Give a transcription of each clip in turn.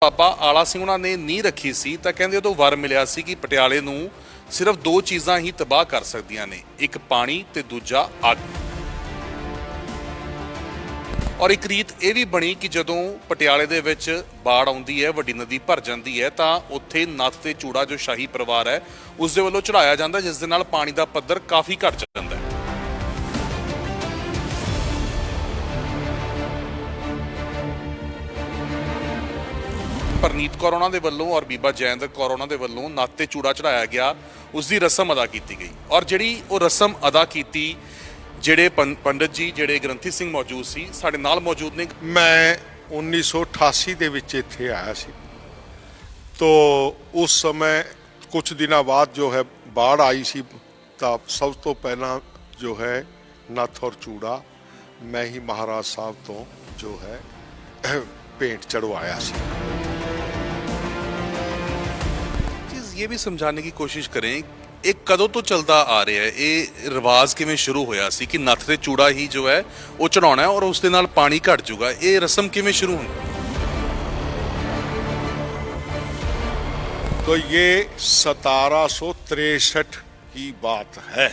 ਬਾਬਾ ਆਲਾ ਸਿੰਘ ਉਹਨਾਂ ਨੇ ਨੀਂਹ ਰੱਖੀ ਸੀ ਤਾਂ ਕਹਿੰਦੇ ਉਦੋਂ ਵਰ ਮਿਲਿਆ ਸੀ ਕਿ ਪਟਿਆਲੇ ਨੂੰ ਸਿਰਫ ਦੋ ਚੀਜ਼ਾਂ ਹੀ ਤਬਾਹ ਕਰ ਸਕਦੀਆਂ ਨੇ, ਇੱਕ ਪਾਣੀ ਤੇ ਦੂਜਾ ਅੱਗ। ਔਰ ਇੱਕ ਰੀਤ ਇਹ ਵੀ ਬਣੀ ਕਿ ਜਦੋਂ ਪਟਿਆਲੇ ਦੇ ਵਿੱਚ ਬਾੜ ਆਉਂਦੀ ਹੈ, ਵੱਡੀ ਨਦੀ ਭਰ ਜਾਂਦੀ ਹੈ ਤਾਂ ਉੱਥੇ ਨੱਥ ਤੇ ਚੂੜਾ ਜੋ ਸ਼ਾਹੀ ਪਰਿਵਾਰ ਹੈ ਉਸ ਦੇ ਵੱਲੋਂ ਚੜਾਇਆ ਜਾਂਦਾ, ਜਿਸ ਦੇ ਨਾਲ ਪਾਣੀ ਦਾ ਪੱਧਰ ਕਾਫੀ ਘਟ ਜਾਂਦਾ ਹੈ। ਪਰਨੀਤ ਕੌਰ ਉਹਨਾਂ ਦੇ ਵੱਲੋਂ ਔਰ ਬੀਬਾ ਜੈਇੰਦਰ ਕੌਰ ਉਹਨਾਂ ਦੇ ਵੱਲੋਂ ਨੱਥ ਤੇ ਚੂੜਾ ਚੜਾਇਆ ਗਿਆ, ਉਸ ਦੀ ਰਸਮ ਅਦਾ ਕੀਤੀ ਗਈ। ਔਰ ਜਿਹੜੀ ਉਹ ਰਸਮ ਅਦਾ ਕੀਤੀ, ਜਿਹੜੇ ਪੰਡਤ ਜੀ ਜਿਹੜੇ ਗ੍ਰੰਥੀ ਸਿੰਘ ਮੌਜੂਦ ਸੀ, ਸਾਡੇ ਨਾਲ ਮੌਜੂਦ ਨੇ। ਮੈਂ 1988 ਦੇ ਵਿੱਚ ਇੱਥੇ ਆਇਆ ਸੀ। तो उस समय कुछ दिनों बाद जो है बाढ़ आई सी, तब सब तो पहला जो है नथ और चूड़ा मैं ही महाराज साहब तो जो है भेंट चढ़वाया सी। चीज़ ये भी समझाने की कोशिश करें, ਇਹ ਕਦੋਂ ਤੋਂ ਚੱਲਦਾ ਆ ਰਿਹਾ ਹੈ, ਇਹ ਰਿਵਾਜ ਕਿਵੇਂ ਸ਼ੁਰੂ ਹੋਇਆ ਸੀ ਕਿ ਨੱਥ ਤੇ ਚੂੜਾ ਹੀ ਜੋ ਹੈ ਉਹ ਚੜਾਉਣਾ ਹੈ ਔਰ ਉਸ ਦੇ ਨਾਲ ਪਾਣੀ ਘਟ ਜਾਊਗਾ, ਇਹ ਰਸਮ ਕਿਵੇਂ ਸ਼ੁਰੂ ਹੋਈ? तो ये 1763 की बात है।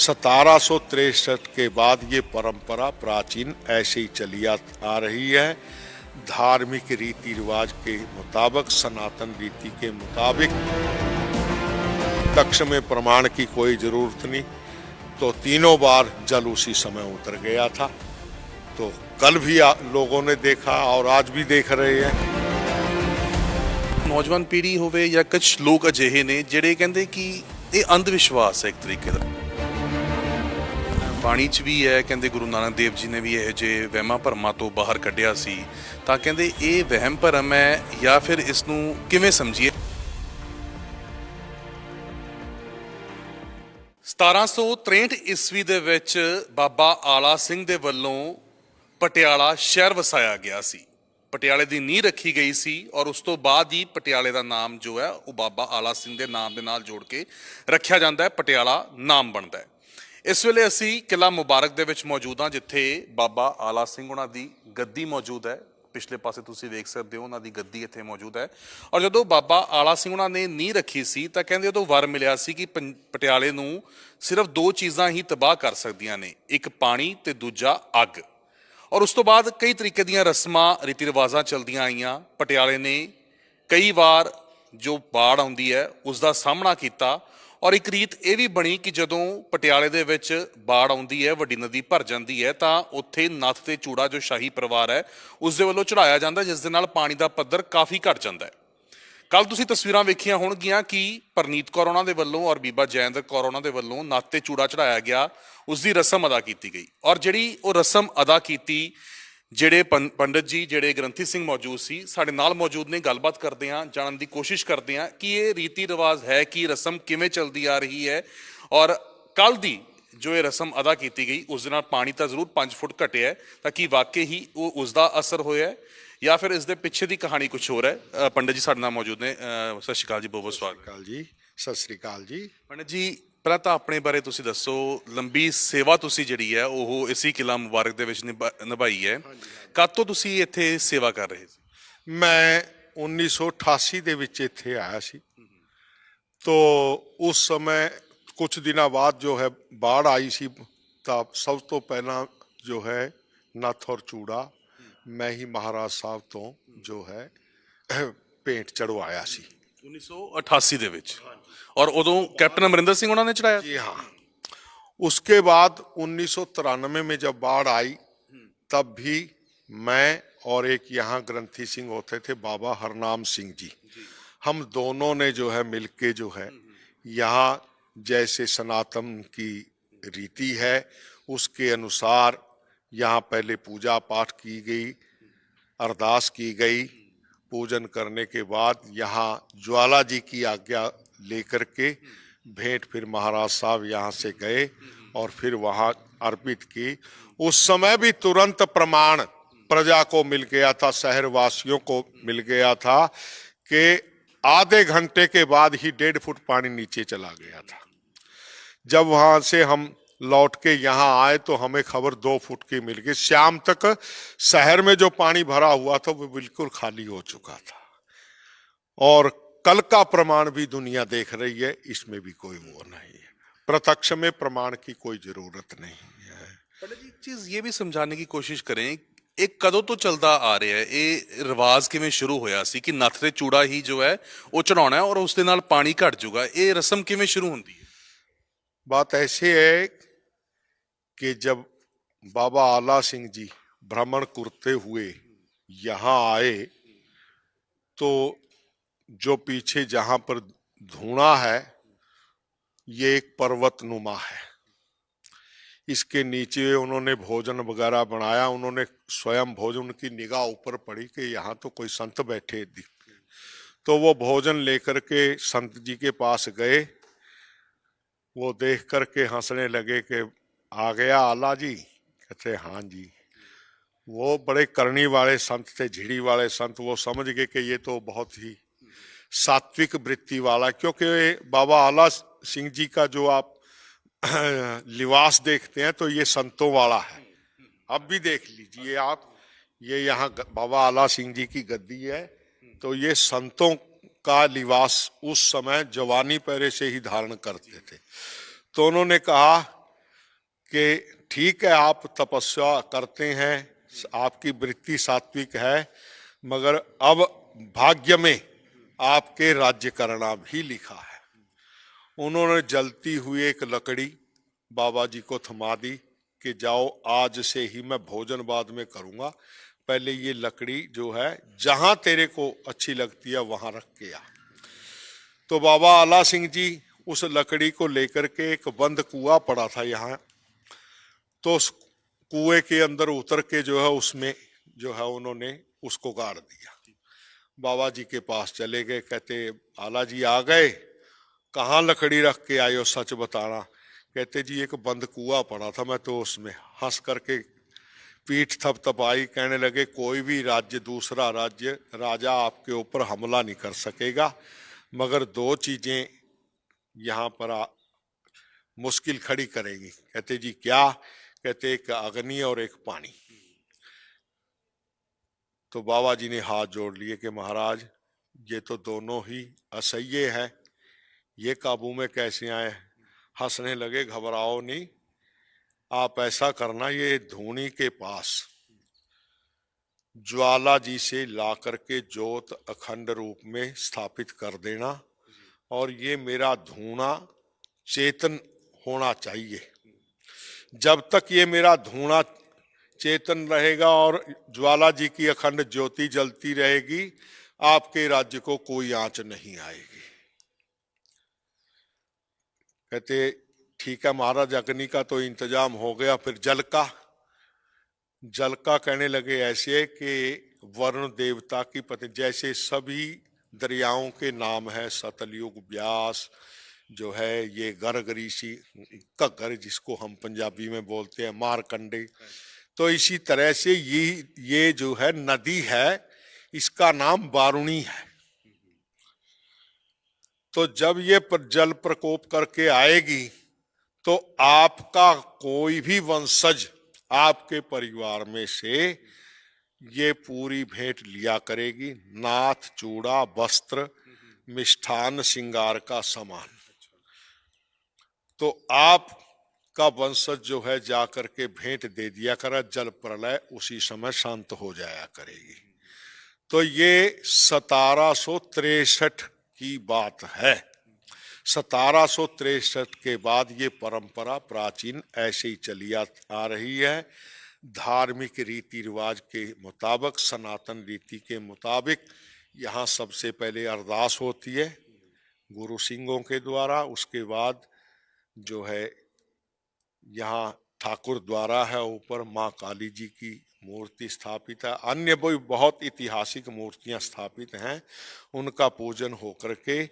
1763 के बाद ये परंपरा प्राचीन ऐसे ही चली आ रही है। धार्मिक रीति रिवाज के मुताबिक, सनातन रीति के मुताबिक, तक्ष में प्रमाण की कोई ज़रूरत नहीं। तो तीनों बार जल उसी समय उतर गया था। तो कल भी लोगों ने देखा और आज भी देख रहे हैं। ਨੌਜਵਾਨ ਪੀੜ੍ਹੀ ਹੋਵੇ ਜਾਂ ਕੁਝ ਲੋਕ ਅਜਿਹੇ ਨੇ ਜਿਹੜੇ ਕਹਿੰਦੇ ਕਿ ਇਹ ਅੰਧ ਵਿਸ਼ਵਾਸ ਹੈ ਇੱਕ ਤਰੀਕੇ ਦਾ। ਬਾਣੀ 'ਚ ਵੀ ਹੈ, ਕਹਿੰਦੇ ਗੁਰੂ ਨਾਨਕ ਦੇਵ ਜੀ ਨੇ ਵੀ ਇਹ ਜਿਹੇ ਵਹਿਮਾਂ ਭਰਮਾਂ ਤੋਂ ਬਾਹਰ ਕੱਢਿਆ ਸੀ। ਤਾਂ ਕਹਿੰਦੇ ਇਹ ਵਹਿਮ ਭਰਮ ਹੈ ਜਾਂ ਫਿਰ ਇਸ ਨੂੰ ਕਿਵੇਂ ਸਮਝੀਏ? 1763 ਈਸਵੀ ਦੇ ਵਿੱਚ ਬਾਬਾ ਆਲਾ ਸਿੰਘ ਦੇ ਵੱਲੋਂ ਪਟਿਆਲਾ ਸ਼ਹਿਰ ਵਸਾਇਆ ਗਿਆ ਸੀ। ਪਟਿਆਲੇ ਦੀ ਨੀਂਹ ਰੱਖੀ ਗਈ ਸੀ ਔਰ ਉਸ ਤੋਂ ਬਾਅਦ ਹੀ ਪਟਿਆਲੇ ਦਾ ਨਾਮ ਜੋ ਹੈ ਉਹ ਬਾਬਾ ਆਲਾ ਸਿੰਘ ਦੇ ਨਾਮ ਦੇ ਨਾਲ ਜੋੜ ਕੇ ਰੱਖਿਆ ਜਾਂਦਾ ਹੈ, ਪਟਿਆਲਾ ਨਾਮ ਬਣਦਾ ਹੈ। ਇਸ ਵੇਲੇ ਅਸੀਂ ਕਿਲ੍ਹਾ ਮੁਬਾਰਕ ਦੇ ਵਿੱਚ ਮੌਜੂਦ ਹਾਂ, ਜਿੱਥੇ ਬਾਬਾ ਆਲਾ ਸਿੰਘ ਉਹਨਾਂ ਦੀ ਗੱਦੀ ਮੌਜੂਦ ਹੈ। ਪਿਛਲੇ ਪਾਸੇ ਤੁਸੀਂ ਵੇਖ ਸਕਦੇ ਹੋ ਉਹਨਾਂ ਦੀ ਗੱਦੀ ਇੱਥੇ ਮੌਜੂਦ ਹੈ। ਔਰ ਜਦੋਂ ਬਾਬਾ ਆਲਾ ਸਿੰਘ ਉਹਨਾਂ ਨੇ ਨੀਂਹ ਰੱਖੀ ਸੀ ਤਾਂ ਕਹਿੰਦੇ ਉਦੋਂ ਵਰ ਮਿਲਿਆ ਸੀ ਕਿ ਪਟਿਆਲੇ ਨੂੰ ਸਿਰਫ ਦੋ ਚੀਜ਼ਾਂ ਹੀ ਤਬਾਹ ਕਰ ਸਕਦੀਆਂ ਨੇ, ਇੱਕ ਪਾਣੀ ਤੇ ਦੂਜਾ ਅੱਗ। ਔਰ ਉਸ ਤੋਂ ਬਾਅਦ ਕਈ ਤਰੀਕੇ ਦੀਆਂ ਰਸਮਾਂ ਰੀਤੀ ਰਿਵਾਜ਼ਾਂ ਚੱਲਦੀਆਂ ਆਈਆਂ। ਪਟਿਆਲੇ ਨੇ ਕਈ ਵਾਰ ਜੋ ਬਾੜ ਆਉਂਦੀ ਹੈ ਉਸ ਦਾ ਸਾਹਮਣਾ ਕੀਤਾ। ਔਰ ਇੱਕ ਰੀਤ ਇਹ ਵੀ ਬਣੀ ਕਿ ਜਦੋਂ ਪਟਿਆਲੇ ਦੇ ਵਿੱਚ ਬਾੜ ਆਉਂਦੀ ਹੈ, ਵੱਡੀ ਨਦੀ ਭਰ ਜਾਂਦੀ ਹੈ ਤਾਂ ਉੱਥੇ ਨੱਥ ਤੇ ਚੂੜਾ ਜੋ ਸ਼ਾਹੀ ਪਰਿਵਾਰ ਹੈ ਉਸ ਦੇ ਵੱਲੋਂ ਚੜਾਇਆ ਜਾਂਦਾ, ਜਿਸ ਦੇ ਨਾਲ ਪਾਣੀ ਦਾ ਪੱਧਰ ਕਾਫੀ ਘਟ ਜਾਂਦਾ ਹੈ। ਕੱਲ ਤੁਸੀਂ ਤਸਵੀਰਾਂ ਵੇਖੀਆਂ ਹੋਣਗੀਆਂ ਕਿ ਪਰਨੀਤ ਕੌਰ ਉਹਨਾਂ ਦੇ ਵੱਲੋਂ ਔਰ ਬੀਬਾ ਜੈਇੰਦਰ ਕੌਰ ਉਹਨਾਂ ਦੇ ਵੱਲੋਂ ਨੱਥ ਤੇ ਚੂੜਾ ਚੜਾਇਆ ਗਿਆ, ਉਸ ਦੀ ਰਸਮ ਅਦਾ ਕੀਤੀ ਗਈ। ਔਰ ਜਿਹੜੀ ਉਹ ਰਸਮ ਅਦਾ ਕੀਤੀ, ਜਿਹੜੇ ਪੰਡਤ ਜੀ ਜਿਹੜੇ ਗ੍ਰੰਥੀ ਸਿੰਘ ਮੌਜੂਦ ਸੀ, ਸਾਡੇ ਨਾਲ ਮੌਜੂਦ ਨੇ। ਗੱਲਬਾਤ ਕਰਦੇ ਹਾਂ, ਜਾਣਨ ਦੀ ਕੋਸ਼ਿਸ਼ ਕਰਦੇ ਹਾਂ ਕਿ ਇਹ ਰੀਤੀ ਰਿਵਾਜ ਹੈ ਕਿ ਰਸਮ ਕਿਵੇਂ ਚੱਲਦੀ ਆ ਰਹੀ ਹੈ। ਔਰ ਕੱਲ ਦੀ ਜੋ ਇਹ ਰਸਮ ਅਦਾ ਕੀਤੀ ਗਈ ਉਸ ਦੇ ਨਾਲ ਪਾਣੀ ਤਾਂ ਜ਼ਰੂਰ 5 ਫੁੱਟ ਘਟਿਆ, ਤਾਂ ਕਿ ਵਾਕਈ ਹੀ ਉਹ ਉਸ ਦਾ ਅਸਰ ਹੋਇਆ ਜਾਂ ਫਿਰ ਇਸ ਦੇ ਪਿੱਛੇ ਦੀ ਕਹਾਣੀ ਕੁਝ ਹੋਰ ਹੈ। ਪੰਡਤ ਜੀ ਸਾਡੇ ਨਾਲ ਮੌਜੂਦ ਨੇ। ਸਤਿ ਸ਼੍ਰੀ ਅਕਾਲ ਜੀ, ਬਹੁਤ ਬਹੁਤ ਸਵਾਗਤ ਜੀ। ਸਤਿ ਸ਼੍ਰੀ ਅਕਾਲ ਜੀ। ਪੰਡਤ ਜੀ, ਪਹਿਲਾਂ ਤਾਂ ਆਪਣੇ ਬਾਰੇ ਤੁਸੀਂ ਦੱਸੋ। ਲੰਬੀ ਸੇਵਾ ਤੁਸੀਂ ਜਿਹੜੀ ਹੈ ਉਹ ਇਸੀ ਕਿਲ੍ਹਾ ਮੁਬਾਰਕ ਦੇ ਵਿੱਚ ਨਿਭਾਈ ਹੈ। ਕਦ ਤੋਂ ਤੁਸੀਂ ਇੱਥੇ ਸੇਵਾ ਕਰ ਰਹੇ ਸੀ? ਮੈਂ 1988 ਦੇ ਵਿੱਚ ਇੱਥੇ ਆਇਆ ਸੀ। तो उस समय कुछ दिनों बाद जो है बाढ़ आई सी, तब सब तो पहला जो है नथ और चूड़ा मैं ही महाराज साहब तो जो है भेंट चढ़वाया सी 1988 ਦੇ ਵਿੱਚ। ਔਰ ਉਦੋਂ ਕੈਪਟਨ ਅਮਰਿੰਦਰ ਸਿੰਘ ਉਹਨਾਂ ਨੇ ਚੜਾਇਆ? जी हाँ। उसके बाद 1993 में जब बाढ़ आई तब भी मैं और एक यहाँ ग्रंथी सिंह होते थे, बाबा हरनाम सिंह जी, हम दोनों ने जो है मिलके जो है यहाँ जैसे सनातन की रीति है उसके अनुसार यहाँ पहले पूजा पाठ की गई, अरदास की गई। पूजन करने के बाद यहाँ ज्वाला जी की आज्ञा लेकर के भेंट फिर महाराज साहब यहाँ से गए और फिर वहाँ अर्पित की। उस समय भी तुरंत प्रमाण प्रजा को मिल गया था, शहरवासियों को मिल गया था कि आधे घंटे के बाद ही 1.5 फुट पानी नीचे चला गया था। जब वहाँ से हम लौट के यहाँ आए तो हमें खबर 2 फुट की मिल गई। शाम तक शहर में जो पानी भरा हुआ था वो बिल्कुल खाली हो चुका था, और कल का प्रमाण भी दुनिया देख रही है, इसमें भी कोई वो नहीं है। प्रत्यक्ष में प्रमाण की कोई जरूरत नहीं है। पंडित जी, एक चीज ये भी समझाने की कोशिश करें, एक कदों तो चलता आ ਰਿਹਾ ਹੈ ਇਹ ਰਿਵਾਜ ਕਿਵੇਂ ਸ਼ੁਰੂ ਹੋਇਆ ਸੀ ਕਿ ਨੱਥ ਤੇ ਚੂੜਾ ਹੀ ਜੋ ਹੈ ਉਹ ਚੜਾਉਣਾ ਹੈ ਔਰ ਉਸ ਦੇ ਨਾਲ ਪਾਣੀ ਘਟ ਜਾਊਗਾ, ਇਹ ਰਸਮ ਕਿਵੇਂ ਸ਼ੁਰੂ ਹੁੰਦੀ ਹੈ? बात ऐसी है कि जब बाबा आला सिंह जी भ्रमण करते हुए यहाँ आए तो जो पीछे जहां पर धूणा है ये एक पर्वत नुमा है, इसके नीचे उन्होंने भोजन वगैरह बनाया। उन्होंने स्वयं भोजन, उनकी निगाह ऊपर पड़ी कि यहाँ तो कोई संत बैठे दिखते, तो वो भोजन लेकर के संत जी के पास गए। वो देख करके हंसने लगे कि आ गया आला जी? कहते हाँ जी। वो बड़े करनी वाले संत थे, झिड़ी वाले संत। वो समझ गए कि ये तो बहुत ही सात्विक वृत्ति वाला, क्योंकि बाबा आला सिंह जी का जो आप लिबास देखते हैं तो ये संतों वाला है। अब भी देख लीजिए आप, ये यहाँ बाबा आला सिंह जी की गद्दी है, तो ये संतों का लिबास उस समय जवानी पहरे से ही धारण करते थे। तो उन्होंने कहा कि ठीक है, आप तपस्या करते हैं, आपकी वृत्ति सात्विक है, मगर अब भाग्य में आपके राज्य करना भी लिखा है। उन्होंने जलती हुई एक लकड़ी बाबा जी को थमा दी कि जाओ, आज से ही मैं भोजन बाद में करूंगा, पहले ये लकड़ी जो है जहां तेरे को अच्छी लगती है वहां रख के आ। तो बाबा आला सिंह जी उस लकड़ी को लेकर के, एक बंद कुआं पड़ा था यहाँ, तो उस कुएं के अंदर उतर के जो है उसमें जो है उन्होंने उसको गाड़ दिया। बाबा जी के पास चले गए, कहते आला जी आ गए, कहाँ लकड़ी रख के आए हो, सच बताना। कहते जी एक बंद कुआं पड़ा था, मैं तो उसमें। हंस करके पीठ थपथपाई, कहने लगे कोई भी राज्य, दूसरा राज्य, राजा आपके ऊपर हमला नहीं कर सकेगा, मगर 2 चीजें यहाँ पर मुश्किल खड़ी करेंगी। कहते जी क्या? कहते एक अग्नि और एक पानी। तो बाबा जी ने हाथ जोड़ लिए कि महाराज ये तो दोनों ही असह्य है, ये काबू में कैसे आए? हंसने लगे, घबराओ नहीं, आप ऐसा करना, ये धूनी के पास ज्वाला जी से ला करके ज्योत अखंड रूप में स्थापित कर देना, और ये मेरा धूना चेतन होना चाहिए। जब तक ये मेरा धूना चेतन रहेगा और ज्वाला जी की अखंड ज्योति जलती रहेगी, आपके राज्य को कोई आंच नहीं आएगी। कहते ठीक है महाराज, अग्नि का तो इंतजाम हो गया, फिर जल का? जल का कहने लगे ऐसे कि वरुण देवता की पत्नी, जैसे सभी दरियाओं के नाम है, सतलयुग, ब्यास जो है, ये गर्ग ऋषि, घग्गर जिसको हम पंजाबी में बोलते हैं, मारकंडे, तो इसी तरह से ये जो है नदी है, इसका नाम वारुणी है। तो जब ये जल प्रकोप करके आएगी तो आपका कोई भी वंशज आपके परिवार में से ये पूरी भेंट लिया करेगी, नाथ, चूड़ा, वस्त्र, मिष्ठान, श्रृंगार का सामान। तो आप का वंशज जो है जाकर के भेंट दे दिया करा, जल प्रलय उसी समय शांत हो जाया करेगी। तो ये 1763 की बात है। 1763 के बाद ये परंपरा प्राचीन ऐसे ही चली आ रही है। धार्मिक रीति रिवाज के मुताबिक, सनातन रीति के मुताबिक यहाँ सबसे पहले अरदास होती है गुरु सिंहों के द्वारा। उसके बाद जो है यहाँ ठाकुर द्वारा है, ऊपर माँ काली जी की मूर्ति स्थापित है, अन्य भी बहुत ऐतिहासिक मूर्तियां स्थापित हैं, उनका पूजन होकर के,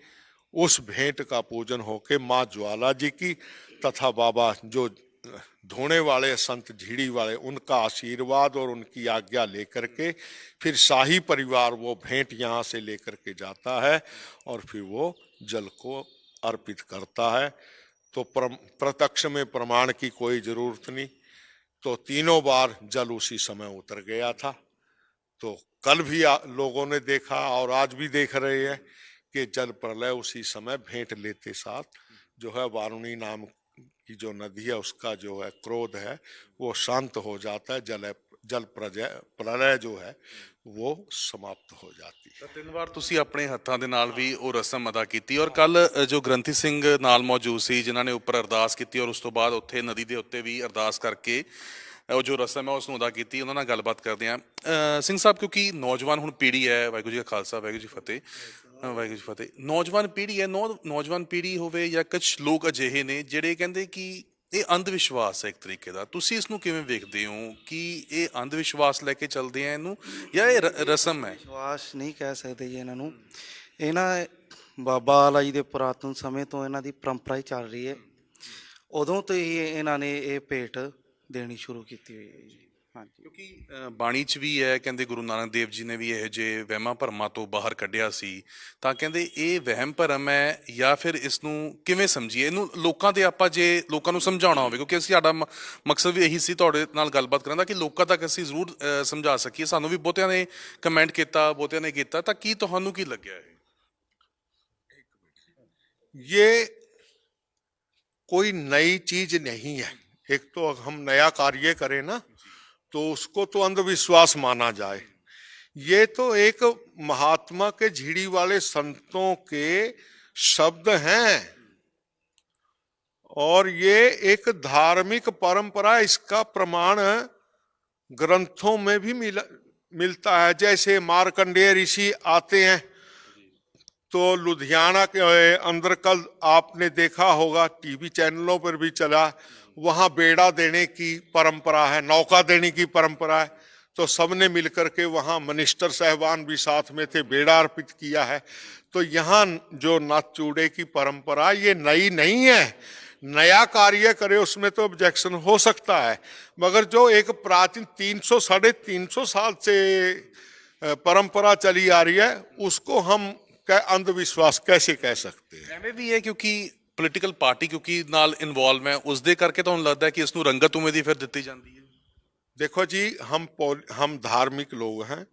उस भेंट का पूजन होके माँ ज्वाला जी की तथा बाबा जो धोने वाले संत झिड़ी वाले, उनका आशीर्वाद और उनकी आज्ञा लेकर के फिर शाही परिवार वो भेंट यहाँ से लेकर के जाता है और फिर वो जल को अर्पित करता है। तो प्रत्यक्ष में प्रमाण की कोई जरूरत नहीं। तो तीनों बार जल उसी समय उतर गया था। तो कल भी लोगों ने देखा और आज भी देख रहे हैं कि जल प्रलय उसी समय भेंट लेते साथ जो है वारुणी नाम की जो नदी है उसका जो है क्रोध है वो शांत हो जाता है। जल प्रलय जो है वो समाप्त हो जाती है। ਤਾਂ ਤਿੰਨ ਵਾਰ ਤੁਸੀਂ ਆਪਣੇ ਹੱਥਾਂ ਦੇ ਨਾਲ ਵੀ ਉਹ ਰਸਮ ਅਦਾ ਕੀਤੀ ਔਰ ਕੱਲ ਜੋ ਗ੍ਰੰਥੀ ਸਿੰਘ ਨਾਲ ਮੌਜੂਦ ਸੀ ਜਿਨ੍ਹਾਂ ਨੇ ਉੱਪਰ ਅਰਦਾਸ ਕੀਤੀ ਔਰ ਉਸ ਤੋਂ ਬਾਅਦ ਉੱਥੇ ਨਦੀ ਦੇ ਉੱਤੇ ਵੀ ਅਰਦਾਸ ਕਰਕੇ ਉਹ ਜੋ ਰਸਮ ਹੈ ਉਸ ਨੂੰ ਅਦਾ ਕੀਤੀ। ਉਹਨਾਂ ਨਾਲ ਗੱਲਬਾਤ ਕਰਦੇ ਹਾਂ। ਸਿੰਘ ਸਾਹਿਬ, ਕਿਉਂਕਿ ਨੌਜਵਾਨ ਹੁਣ ਪੀੜ੍ਹੀ ਹੈ, ਵਾਹਿਗੁਰੂ ਜੀ ਕਾ ਖਾਲਸਾ ਵਾਹਿਗੁਰੂ ਜੀ ਫਤਿਹ, ਵਾਹਿਗੁਰੂ ਜੀ ਫਤਿਹ, ਨੌਜਵਾਨ ਪੀੜ੍ਹੀ ਹੈ, ਨੌਜਵਾਨ ਪੀੜ੍ਹੀ ਹੋਵੇ ਜਾਂ ਕੁਛ ਲੋਕ ਅਜਿਹੇ ਨੇ ਜਿਹੜੇ ਕਹਿੰਦੇ ਕਿ ਇਹ ਅੰਧ ਵਿਸ਼ਵਾਸ ਹੈ ਇੱਕ ਤਰੀਕੇ ਦਾ। ਤੁਸੀਂ ਇਸ ਨੂੰ ਕਿਵੇਂ ਵੇਖਦੇ ਹੋ ਕਿ ਇਹ ਅੰਧ ਵਿਸ਼ਵਾਸ ਲੈ ਕੇ ਚੱਲਦੇ ਆ ਇਹਨੂੰ ਜਾਂ ਇਹ ਰਸਮ ਹੈ? ਵਿਸ਼ਵਾਸ ਨਹੀਂ ਕਹਿ ਸਕਦੇ ਜੀ ਇਹਨਾਂ ਨੂੰ। ਇਹਨਾਂ ਬਾਬਾ ਆਲਾ ਜੀ ਦੇ ਪੁਰਾਤਨ ਸਮੇਂ ਤੋਂ ਇਹਨਾਂ ਦੀ ਪਰੰਪਰਾ ਹੀ ਚੱਲ ਰਹੀ ਹੈ। ਉਦੋਂ ਤੋਂ ਹੀ ਇਹਨਾਂ ਨੇ ਇਹ ਭੇਟ ਦੇਣੀ ਸ਼ੁਰੂ ਕੀਤੀ ਹੋਈ ਹੈ ਜੀ। ਹਾਂਜੀ, ਕਿਉਂਕਿ ਬਾਣੀ 'ਚ ਵੀ ਹੈ, ਕਹਿੰਦੇ ਗੁਰੂ ਨਾਨਕ ਦੇਵ ਜੀ ਨੇ ਵੀ ਇਹੋ ਜਿਹੇ ਵਹਿਮਾਂ ਭਰਮਾਂ ਤੋਂ ਬਾਹਰ ਕੱਢਿਆ ਸੀ। ਤਾਂ ਕਹਿੰਦੇ ਇਹ ਵਹਿਮ ਭਰਮ ਹੈ ਜਾਂ ਫਿਰ ਇਸ ਨੂੰ ਕਿਵੇਂ ਸਮਝੀਏ? ਇਹਨੂੰ ਲੋਕਾਂ ਦੇ ਆਪਾਂ ਜੇ ਲੋਕਾਂ ਨੂੰ ਸਮਝਾਉਣਾ ਹੋਵੇ, ਕਿਉਂਕਿ ਅਸੀਂ ਸਾਡਾ ਮਕਸਦ ਵੀ ਇਹੀ ਸੀ ਤੁਹਾਡੇ ਨਾਲ ਗੱਲਬਾਤ ਕਰਨ ਦਾ ਕਿ ਲੋਕਾਂ ਤੱਕ ਅਸੀਂ ਜ਼ਰੂਰ ਸਮਝਾ ਸਕੀਏ। ਸਾਨੂੰ ਵੀ ਬਹੁਤਿਆਂ ਨੇ ਕਮੈਂਟ ਕੀਤਾ, ਬਹੁਤਿਆਂ ਨੇ ਕੀਤਾ, ਤਾਂ ਕੀ ਤੁਹਾਨੂੰ ਕੀ ਲੱਗਿਆ ਇਹ? ये कोई नई चीज नहीं है। एक तो हम नया कार्य करें ना तो उसको तो अंधविश्वास माना जाए। ये तो एक महात्मा के झिड़ी वाले संतों के शब्द हैं और ये एक धार्मिक परंपरा। इसका प्रमाण ग्रंथों में भी मिलता है। जैसे मार्कंडेय ऋषि आते हैं तो लुधियाना के अंदर कल आपने देखा होगा, टीवी चैनलों पर भी चला, वहां बेड़ा देने की परंपरा है, नौका देने की परंपरा है। तो सबने मिलकर के वहां मिनिस्टर साहबान भी साथ में थे, बेड़ा अर्पित किया है। तो यहाँ जो नाथ चूड़े की परंपरा ये नई नहीं है। नया कार्य करे उसमें तो ऑब्जेक्शन हो सकता है, मगर जो एक प्राचीन 300 350 साल से परंपरा चली आ रही है उसको हम अंधविश्वास कैसे कह सकते हैं? ਐਵੇਂ ਵੀ ਹੈ ਕਿਉਂਕਿ ਪੋਲੀਟੀਕਲ ਪਾਰਟੀ ਕਿਉਂਕਿ ਨਾਲ ਇਨਵੋਲਵ ਹੈ, ਉਸ ਦੇ ਕਰਕੇ ਤੁਹਾਨੂੰ ਲੱਗਦਾ ਹੈ ਕਿ ਇਸ ਨੂੰ ਰੰਗਤ ਉਵੇਂ ਦੀ ਫਿਰ ਦਿੱਤੀ ਜਾਂਦੀ ਹੈ? देखो जी, हम धार्मिक लोग हैं,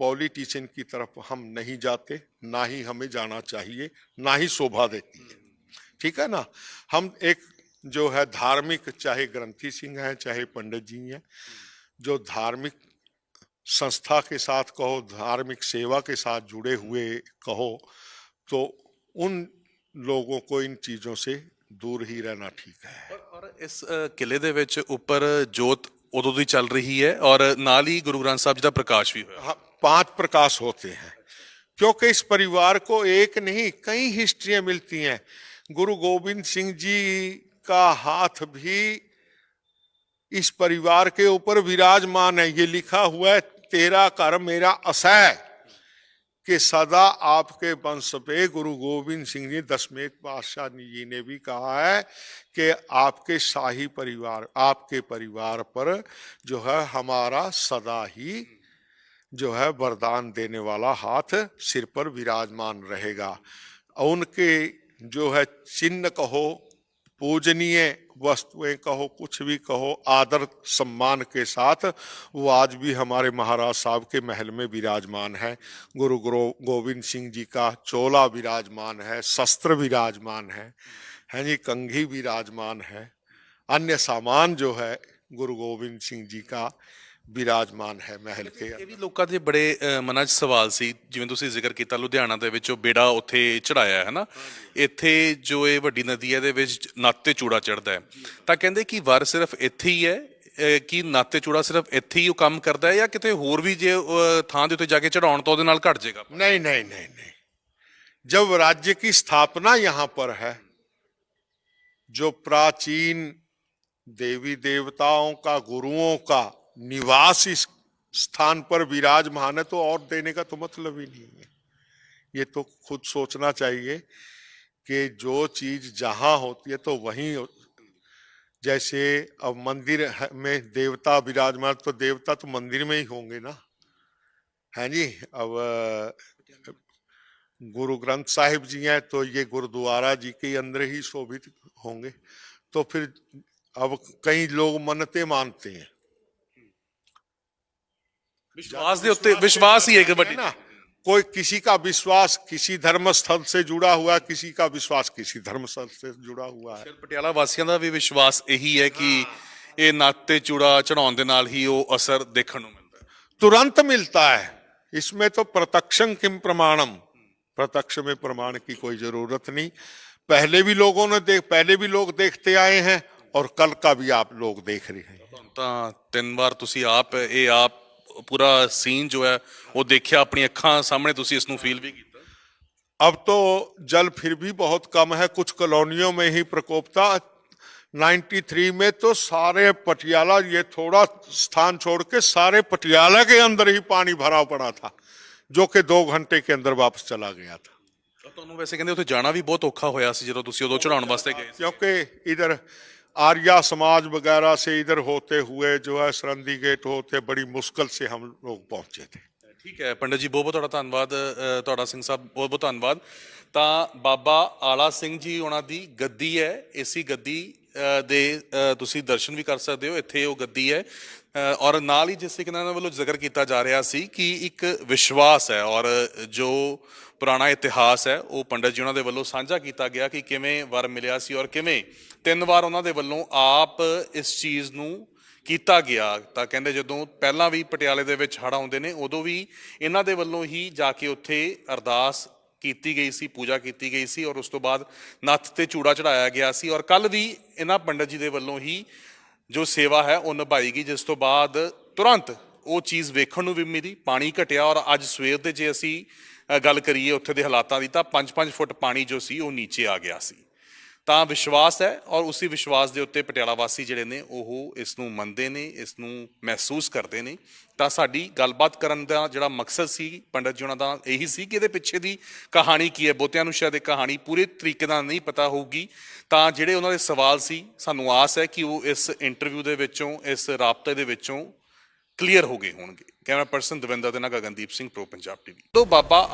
पॉलिटिशियन की तरफ हम नहीं जाते, ना ही हमें जाना चाहिए, ना ही शोभा देती है। ठीक है ना। हम एक जो है धार्मिक, चाहे ग्रंथी सिंह हैं चाहे पंडित जी हैं, जो धार्मिक संस्था के साथ कहो, धार्मिक सेवा के साथ जुड़े हुए कहो, तो उन लोगों को इन चीजों से दूर ही रहना ठीक है। ਔਰ ਇਸ ਕਿਲੇ ਦੇ ਵਿੱਚ ਉੱਪਰ ਜੋਤ ਉਦੋਂ ਦੀ ਚੱਲ ਰਹੀ ਹੈ ਔਰ ਨਾਲ ਹੀ ਗੁਰੂ ਗ੍ਰੰਥ ਸਾਹਿਬ ਜੀ ਦਾ ਪ੍ਰਕਾਸ਼ ਵੀ ਹੋਇਆ। हाँ, 5 प्रकाश होते हैं क्योंकि इस परिवार को एक नहीं कई हिस्ट्रियां मिलती हैं। गुरु गोविंद सिंह जी का हाथ भी इस परिवार के ऊपर विराजमान है। ये लिखा हुआ है, तेरा कर मेरा असह, कि सदा आपके वंश पे गुरु गोविंद सिंह जी, दशमेध पातशाह जी ने भी कहा है कि आपके शाही परिवार, आपके परिवार पर जो है हमारा सदा ही जो है वरदान देने वाला हाथ सिर पर विराजमान रहेगा। उनके जो है चिन्ह कहो, पूजनीय वस्तुएं कहो, कुछ भी कहो, आदर सम्मान के साथ वो आज भी हमारे महाराज साहब के महल में विराजमान है। गुरु गोविंद सिंह जी का चोला विराजमान है, शस्त्र विराजमान है जी, कंघी विराजमान है, अन्य सामान जो है गुरु गोविंद सिंह जी का ਵਿਰਾਜਮਾਨ ਹੈ ਮਹਿਲ ਕੇ। ਇਹ ਵੀ ਲੋਕਾਂ ਦੇ ਬੜੇ ਮਨਾਂ 'ਚ ਸਵਾਲ ਸੀ, ਜਿਵੇਂ ਤੁਸੀਂ ਜ਼ਿਕਰ ਕੀਤਾ ਲੁਧਿਆਣਾ ਦੇ ਵਿੱਚ ਉਹ ਬੇੜਾ ਉੱਥੇ ਚੜਾਇਆ ਹੈ ਨਾ, ਇੱਥੇ ਜੋ ਇਹ ਵੱਡੀ ਨਦੀ ਹੈ ਦੇ ਵਿੱਚ ਨੱਤ ਤੇ ਚੂੜਾ ਚੜਦਾ ਹੈ, ਤਾਂ ਕਹਿੰਦੇ ਕਿ ਵਰ ਸਿਰਫ ਇੱਥੇ ਹੀ ਹੈ ਕਿ ਨੱਤ ਤੇ ਚੂੜਾ ਸਿਰਫ ਇੱਥੇ ਹੀ ਉਹ ਕੰਮ ਕਰਦਾ ਹੈ ਜਾਂ ਕਿਤੇ ਹੋਰ ਵੀ ਜੇ ਥਾਂ ਦੇ ਉੱਤੇ ਜਾ ਕੇ ਚੜਾਉਣ ਤਾਂ ਉਹਦੇ ਨਾਲ ਘਟ ਜਾਏਗਾ? नहीं नहीं नहीं नहीं, जब राज्य की स्थापना यहाँ पर है, जो प्राचीन देवी देवताओं का, गुरुओं का निवास इस स्थान पर विराजमान है, तो और देने का तो मतलब ही नहीं है। ये तो खुद सोचना चाहिए कि जो चीज जहां होती है तो वहीं, जैसे अब मंदिर में देवता विराजमान, तो देवता तो मंदिर में ही होंगे ना, है जी। अब गुरु ग्रंथ साहिब जी हैं तो ये गुरुद्वारा जी के अंदर ही शोभित होंगे। तो फिर अब कई लोग मन्नतें मानते हैं, ਵਿਸ਼ਵਾਸ ਦੇ ਉੱਤੇ ਵਿਸ਼ਵਾਸ ਹੀ ਇੱਕ ਵੱਡੀ है ना। कोई किसी का विश्वास किसी धर्म स्थल से जुड़ा हुआ, किसी का विश्वास किसी धर्म स्थल से जुड़ा हुआ है। ਪਟਿਆਲਾ ਵਾਸੀਆਂ ਦਾ ਵੀ ਵਿਸ਼ਵਾਸ ਇਹੀ ਹੈ ਕਿ ਇਹ ਨੱਕ ਤੇ ਚੂੜਾ ਚੜਾਉਣ ਦੇ ਨਾਲ ਹੀ ਉਹ ਅਸਰ ਦੇਖਣ ਨੂੰ ਮਿਲਦਾ ਹੈ। तुरंत मिलता है, इसमें तो प्रत्यक्षं किम प्रमाणम, प्रत्यक्ष में प्रमाण की कोई जरूरत नहीं। पहले भी लोग देखते आए हैं और कल का भी आप लोग देख रहे हैं। ਤੁਹਾਨੂੰ ਤਾਂ 3 ਵਾਰ ਤੁਸੀਂ ਆਪ ਪੂਰਾ ਸੀਨ ਜੋ ਹੈ ਉਹ ਦੇਖਿਆ ਆਪਣੀ ਅੱਖਾਂ ਸਾਹਮਣੇ, ਤੁਸੀਂ ਇਸ ਨੂੰ ਫੀਲ ਵੀ ਕੀਤਾ। अब तो जल फिर भी बहुत कम है, कुछ कॉलोनियों में ही प्रकोप था। 93 में तो सारे पटियाला, ये थोड़ा स्थान छोड़ के सारे पटियाला के अंदर ही पानी भरा पड़ा था, जो कि 2 घंटे के अंदर वापस चला गया था। ਤੁਹਾਨੂੰ ਵੈਸੇ ਕਹਿੰਦੇ ਉੱਥੇ ਜਾਣਾ ਵੀ ਬਹੁਤ ਔਖਾ ਹੋਇਆ ਸੀ ਜਦੋਂ ਤੁਸੀਂ ਉਦੋਂ ਚੜਾਉਣ ਵਾਸਤੇ ਗਏ ਸੀ। क्योंकि इधर आर्या समाज वगैरह से इधर होते हुए जो है सरंदी गेट होते बड़ी मुश्किल से हम लोग पहुंचे थे। ਠੀਕ ਹੈ ਪੰਡਤ ਜੀ, ਬਹੁਤ ਬਹੁਤ ਤੁਹਾਡਾ ਧੰਨਵਾਦ। ਤੁਹਾਡਾ ਸਿੰਘ ਸਾਹਿਬ ਬਹੁਤ ਬਹੁਤ ਧੰਨਵਾਦ। ਤਾਂ ਬਾਬਾ ਆਲਾ ਸਿੰਘ ਜੀ ਉਹਨਾਂ ਦੀ ਗੱਦੀ ਹੈ, ਇਸੀ ਗੱਦੀ ਦੇ ਤੁਸੀਂ ਦਰਸ਼ਨ ਵੀ ਕਰ ਸਕਦੇ ਹੋ। ਇੱਥੇ ਉਹ ਗੱਦੀ ਹੈ ਔਰ ਨਾਲ ਹੀ ਜਿਸ ਤਰੀਕੇ ਨਾਲ ਇਹਨਾਂ ਵੱਲੋਂ ਜ਼ਿਕਰ ਕੀਤਾ ਜਾ ਰਿਹਾ ਸੀ ਕਿ ਇੱਕ ਵਿਸ਼ਵਾਸ ਹੈ ਔਰ ਜੋ ਪੁਰਾਣਾ ਇਤਿਹਾਸ ਹੈ ਉਹ ਪੰਡਤ ਜੀ ਉਹਨਾਂ ਦੇ ਵੱਲੋਂ ਸਾਂਝਾ ਕੀਤਾ ਗਿਆ ਕਿ ਕਿਵੇਂ ਵਰ ਮਿਲਿਆ ਸੀ ਔਰ ਕਿਵੇਂ 3 ਵਾਰ ਉਹਨਾਂ ਦੇ ਵੱਲੋਂ ਆਪ ਇਸ ਚੀਜ਼ ਨੂੰ ਕੀਤਾ ਗਿਆ। ਤਾਂ ਕਹਿੰਦੇ ਜਦੋਂ ਪਹਿਲਾਂ ਵੀ ਪਟਿਆਲੇ ਦੇ ਵਿੱਚ ਹੜ੍ਹ ਆਉਂਦੇ ਨੇ ਉਦੋਂ ਵੀ ਇਹਨਾਂ ਦੇ ਵੱਲੋਂ ਹੀ ਜਾ ਕੇ ਉੱਥੇ ਅਰਦਾਸ ਕੀਤੀ ਗਈ ਸੀ, ਪੂਜਾ ਕੀਤੀ ਗਈ ਸੀ ਔਰ ਉਸ ਤੋਂ ਬਾਅਦ ਨੱਥ ਤੇ ਚੂੜਾ ਚੜਾਇਆ ਗਿਆ ਸੀ। ਔਰ ਕੱਲ ਵੀ ਇਹਨਾਂ ਪੰਡਤ ਜੀ ਦੇ ਵੱਲੋਂ ਹੀ ਜੋ ਸੇਵਾ ਹੈ ਉਹ ਨਿਭਾਈ ਗਈ, ਜਿਸ ਤੋਂ ਬਾਅਦ ਤੁਰੰਤ ਉਹ ਚੀਜ਼ ਵੇਖਣ ਨੂੰ ਵੀ ਮਿਲੀ। ਪਾਣੀ ਘਟਿਆ ਔਰ ਅੱਜ ਸਵੇਰ ਦੇ ਜੇ ਅਸੀਂ ਗੱਲ ਕਰੀਏ ਉੱਥੇ ਦੇ ਹਾਲਾਤਾਂ ਦੀ ਤਾਂ 5-5 ਫੁੱਟ ਪਾਣੀ ਜੋ ਸੀ ਉਹ ਨੀਚੇ ਆ ਗਿਆ ਸੀ। ਤਾਂ ਵਿਸ਼ਵਾਸ ਹੈ ਔਰ ਉਸੇ ਵਿਸ਼ਵਾਸ ਦੇ ਉੱਤੇ ਪਟਿਆਲਾ ਵਾਸੀ ਜਿਹੜੇ ਨੇ ਉਹ ਇਸ ਨੂੰ ਮੰਨਦੇ ਨੇ, ਇਸ ਨੂੰ ਮਹਿਸੂਸ ਕਰਦੇ ਨੇ। ਤਾਂ ਸਾਡੀ ਗੱਲਬਾਤ ਕਰਨ ਦਾ ਜਿਹੜਾ ਮਕਸਦ ਸੀ ਪੰਡਤ ਜੀ ਉਹਨਾਂ ਦਾ ਇਹੀ ਸੀ ਕਿ ਇਹਦੇ ਪਿੱਛੇ ਦੀ ਕਹਾਣੀ ਕੀ ਹੈ। ਬਹੁਤਿਆਂ ਨੂੰ ਸ਼ਾਇਦ ਇਹ ਕਹਾਣੀ ਪੂਰੇ ਤਰੀਕੇ ਨਾਲ ਨਹੀਂ ਪਤਾ ਹੋਊਗੀ। ਤਾਂ ਜਿਹੜੇ ਉਹਨਾਂ ਦੇ ਸਵਾਲ ਸੀ ਸਾਨੂੰ ਆਸ ਹੈ ਕਿ ਉਹ ਇਸ ਇੰਟਰਵਿਊ ਦੇ ਵਿੱਚੋਂ, ਇਸ ਰਾਬਤੇ ਦੇ ਵਿੱਚੋਂ ਕਲੀਅਰ ਹੋ ਗਏ ਹੋਣਗੇ। ਕੈਮਰਾ ਪਰਸਨ ਦਵਿੰਦਰ ਦੇ ਨਾਲ ਗਗਨਦੀਪ ਸਿੰਘ, ਪ੍ਰੋ ਪੰਜਾਬ ਟੀਵੀ। ਤੋਂ ਬਾਬਾ